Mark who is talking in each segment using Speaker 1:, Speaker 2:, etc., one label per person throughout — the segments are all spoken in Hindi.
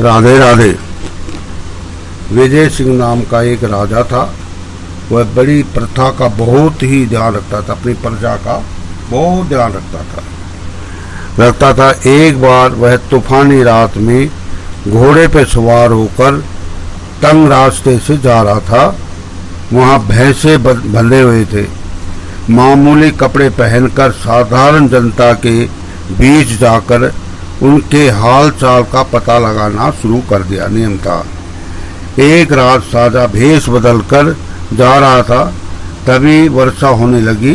Speaker 1: राधे राधे। विजय सिंह नाम का एक राजा था। वह बड़ी प्रथा का बहुत ही ध्यान रखता था, अपनी प्रजा का बहुत ध्यान रखता था। एक बार वह तूफानी रात में घोड़े पर सवार होकर तंग रास्ते से जा रहा था। वहाँ भैंसे बंधे हुए थे। मामूली कपड़े पहनकर साधारण जनता के बीच जाकर उनके हाल चाल का पता लगाना शुरू कर दिया। नियम था। एक रात साजा भेष बदलकर जा रहा था, तभी वर्षा होने लगी।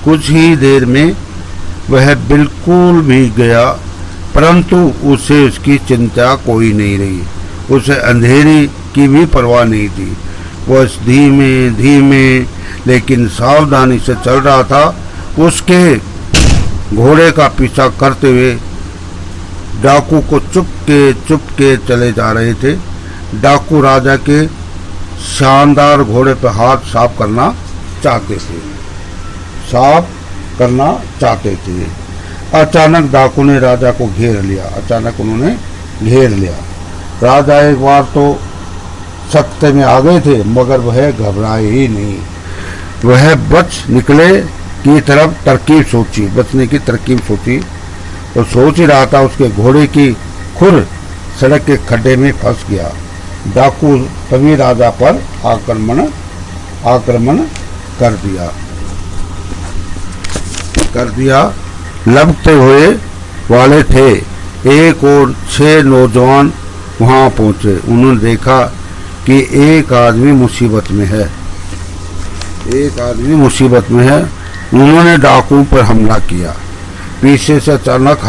Speaker 1: कुछ ही देर में वह बिल्कुल भीग गया, परंतु उसे उसकी चिंता कोई नहीं रही। उसे अंधेरी की भी परवाह नहीं थी। वह धीमे धीमे लेकिन सावधानी से चल रहा था। उसके घोड़े का पीछा करते हुए डाकू को चुपके चले जा रहे थे। डाकू राजा के शानदार घोड़े पर हाथ साफ करना चाहते थे। अचानक डाकू ने राजा को घेर लिया। राजा एक बार तो सख्ते में आ गए थे, मगर वह घबराए ही नहीं। वह बचने की तरकीब सोची तो सोच ही रहा था, उसके घोड़े की खुर सड़क के खड्डे में फंस गया। डाकू तभी राजा पर आक्रमण कर दिया लगते हुए वाले थे। एक और 6 नौजवान वहां पहुंचे। उन्होंने देखा कि एक आदमी मुसीबत में है। उन्होंने डाकू पर हमला किया। पीछे से अचानक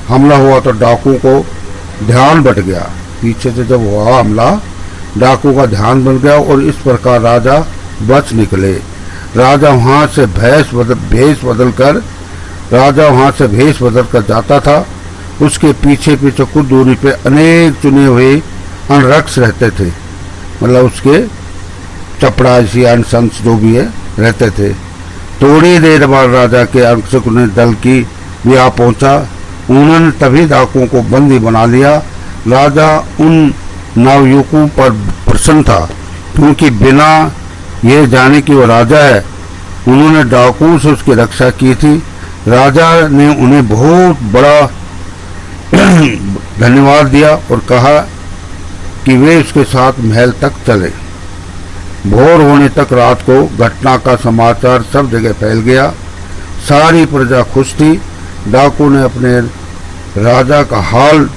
Speaker 1: हमला हुआ तो डाकू को ध्यान बट गया। पीछे से जब हुआ हमला, डाकू का ध्यान बन गया और इस प्रकार राजा बच निकले। राजा वहां से भेष बदलकर जाता था। उसके पीछे कुछ दूरी पे अनेक चुने हुए अनरक्ष रहते थे, मतलब उसके चपड़ासी अनसंस जो भी है रहते थे। थोड़ी देर बाद राजा के अंशक ने दल की भी आ पहुंचा। उन्होंने तभी डाकुओं को बंदी बना लिया। राजा उन नवयुवकों पर प्रसन्न था, क्योंकि बिना यह जाने कि वो राजा है, उन्होंने डाकुओं से उसकी रक्षा की थी। राजा ने उन्हें बहुत बड़ा धन्यवाद दिया और कहा कि वे उसके साथ महल तक चले। भोर होने तक रात को घटना का समाचार सब जगह फैल गया। सारी प्रजा खुश थी। डाकू ने अपने राजा का हाल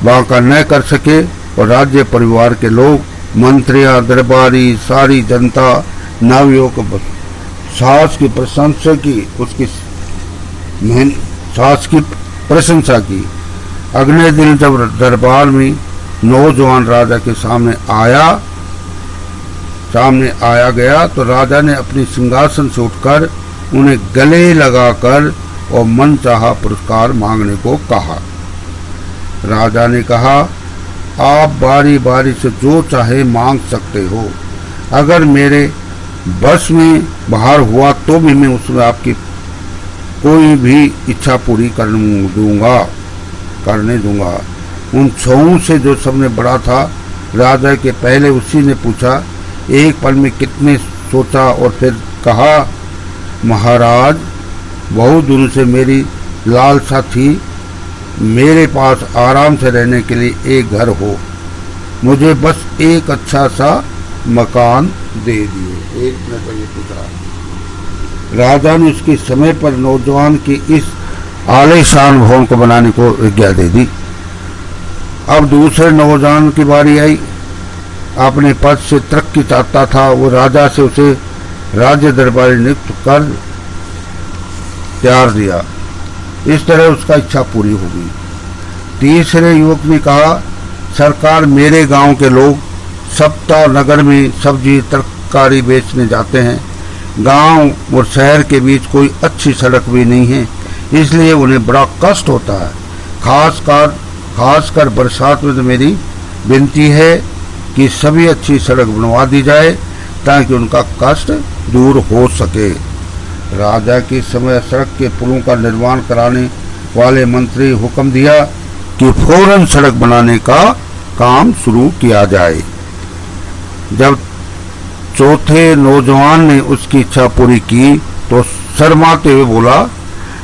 Speaker 1: बांका न कर सके और राज्य परिवार के लोग, मंत्रियां, दरबारी, सारी जनता नवयुवक साहस की प्रशंसा की। अगले दिन जब दरबार में नौजवान राजा के सामने आया गया तो राजा ने अपनी सिंहासन से उठकर उन्हें गले लगाकर और मनचाहा पुरस्कार मांगने को कहा। राजा ने कहा, आप बारी बारी से जो चाहे मांग सकते हो। अगर मेरे बस में बाहर हुआ तो भी मैं उसमें आपकी कोई भी इच्छा पूरी करने दूंगा। उन 6 से जो सबने बड़ा था राजा के पहले उसी ने पूछा। एक पल में कितने सोचा और फिर कहा, महाराज, बहुत दिनों से मेरी लालसा थी, मेरे पास आराम से रहने के लिए एक घर हो। मुझे बस एक अच्छा सा मकान दे दिए। एक ने तो ये पूछा। राजा ने उसके समय पर नौजवान की इस आलीशान भवन को बनाने को आज्ञा दे दी। अब दूसरे नौजवान की बारी आई। अपने पद से तरक्की चाहता था। वो राजा से उसे राज्य दरबारी नियुक्त कर त्यार दिया। इस तरह उसका इच्छा पूरी हो गई। तीसरे युवक ने कहा, सरकार, मेरे गांव के लोग सप्ताह नगर में सब्जी तरकारी बेचने जाते हैं। गांव और शहर के बीच कोई अच्छी सड़क भी नहीं है, इसलिए उन्हें बड़ा कष्ट होता है। खासकर बरसात में तो मेरी विनती है कि सभी अच्छी सड़क बनवा दी जाए ताकि उनका कष्ट दूर हो सके। राजा के समय सड़क के पुलों का निर्माण कराने वाले मंत्री हुक्म दिया कि फौरन सड़क बनाने का काम शुरू किया जाए। जब चौथे नौजवान ने उसकी इच्छा पूरी की तो शर्माते हुए बोला,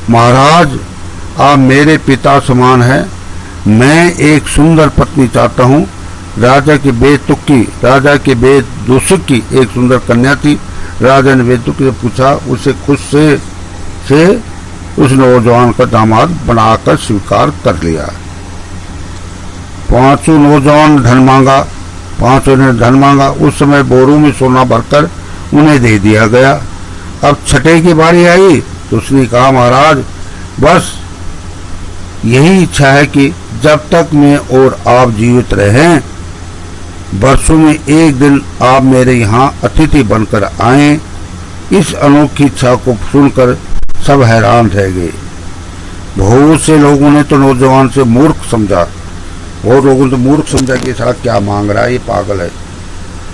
Speaker 1: महाराज आप मेरे पिता समान हैं, मैं एक सुंदर पत्नी चाहता हूँ। राजा के बेदुसुक की एक सुंदर कन्या थी। राजा ने बेदुक से पूछा, उसे खुद से उस नौजवान का दामाद बनाकर स्वीकार कर लिया। पांचों ने धन मांगा। उस समय बोरों में सोना भरकर उन्हें दे दिया गया। अब छठे की बारी आई तो उसने कहा, महाराज बस यही इच्छा है कि जब तक मैं और आप जीवित रहें, वर्षों में एक दिन आप मेरे यहाँ अतिथि बनकर आएं। इस अनोखी इच्छा को सुनकर सब हैरान रह गए। बहुत से लोगों ने तो नौजवान से मूर्ख समझा, और लोगों ने तो मूर्ख समझा कि साला क्या मांग रहा है, ये पागल है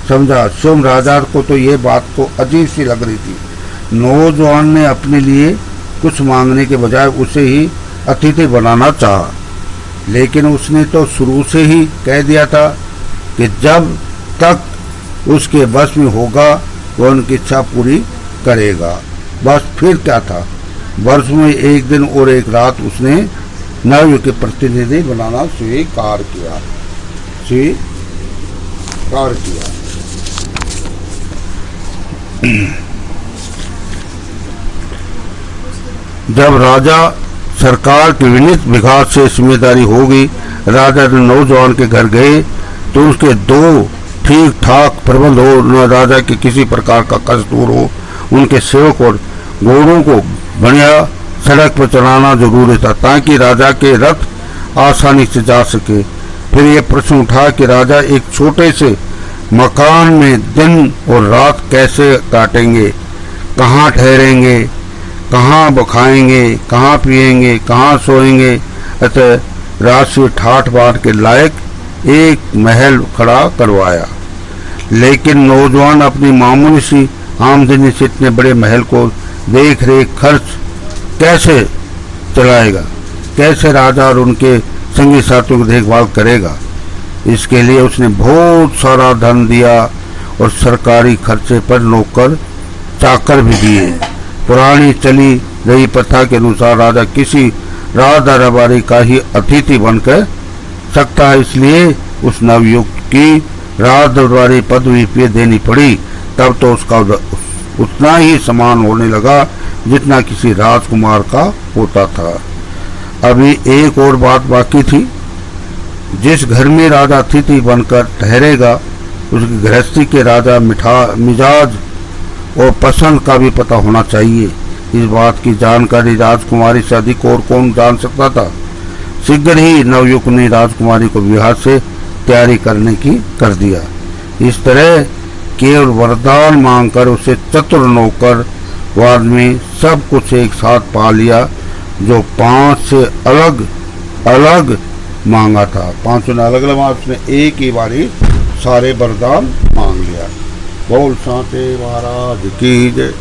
Speaker 1: समझा। स्वयं राजा को तो ये बात तो अजीब सी लग रही थी। नौजवान ने अपने लिए कुछ मांगने के बजाय उसे ही अतिथि बनाना चाहा, लेकिन उसने तो शुरू से ही कह दिया था कि जब तक उसके वश में होगा वह उनकी इच्छा पूरी करेगा। बस फिर क्या था, वर्ष में एक दिन और एक रात उसने नवयुग के प्रतिनिधि बनाना स्वीकार किया। जब राजा सरकार के विनीत विकास से जिम्मेदारी होगी, राजा ने नौजवान के घर गए तो उसके दो ठीक ठाक प्रबंध हो, न राजा के किसी प्रकार का कष्ट दूर हो। उनके सेवक और घोड़ों को बढ़िया सड़क पर चलाना जरूरी था ताकि राजा के रथ आसानी से जा सके। फिर यह प्रश्न उठा कि राजा एक छोटे से मकान में दिन और रात कैसे काटेंगे, कहाँ ठहरेंगे, कहाँ खाएंगे, कहाँ पिएंगे, कहाँ सोएंगे। अतः राशि ठाठ बाट के लायक एक महल खड़ा करवाया। लेकिन नौजवान अपनी मामूली सी आमदनी से इतने बड़े महल को देख रेख खर्च कैसे चलाएगा, कैसे राजा और उनके संगी साथियों की देखभाल करेगा। इसके लिए उसने बहुत सारा धन दिया और सरकारी खर्चे पर नौकर चाकर भी दिए। पुरानी चली रही प्रथा के अनुसार राजा किसी राज दरबारी का ही अतिथि बनकर सकता है, इसलिए उस नवयुग की राज दरबारी पदवी देनी पड़ी। तब तो उसका उतना ही सम्मान होने लगा जितना किसी राजकुमार का होता था। अभी एक और बात बाकी थी, जिस घर में राजा अतिथि बनकर ठहरेगा उसकी गृहस्थी के राजा मिजाज और पसंद का भी पता होना चाहिए। इस बात की जानकारी राजकुमारी से अधिक और कौन जान सकता था। शीघ्र ही नवयुग ने राजकुमारी को विवाह से तैयारी करने की कर दिया। इस तरह केवल वरदान मांगकर उसे चतुर नौकर वाद में सब कुछ एक साथ पा लिया, जो 5 से अलग अलग मांगा था। 5 ने अलग अलग मांगा, उसने एक ही बारी सारे वरदान मांग लिया। बोल सांते महाराज की जय।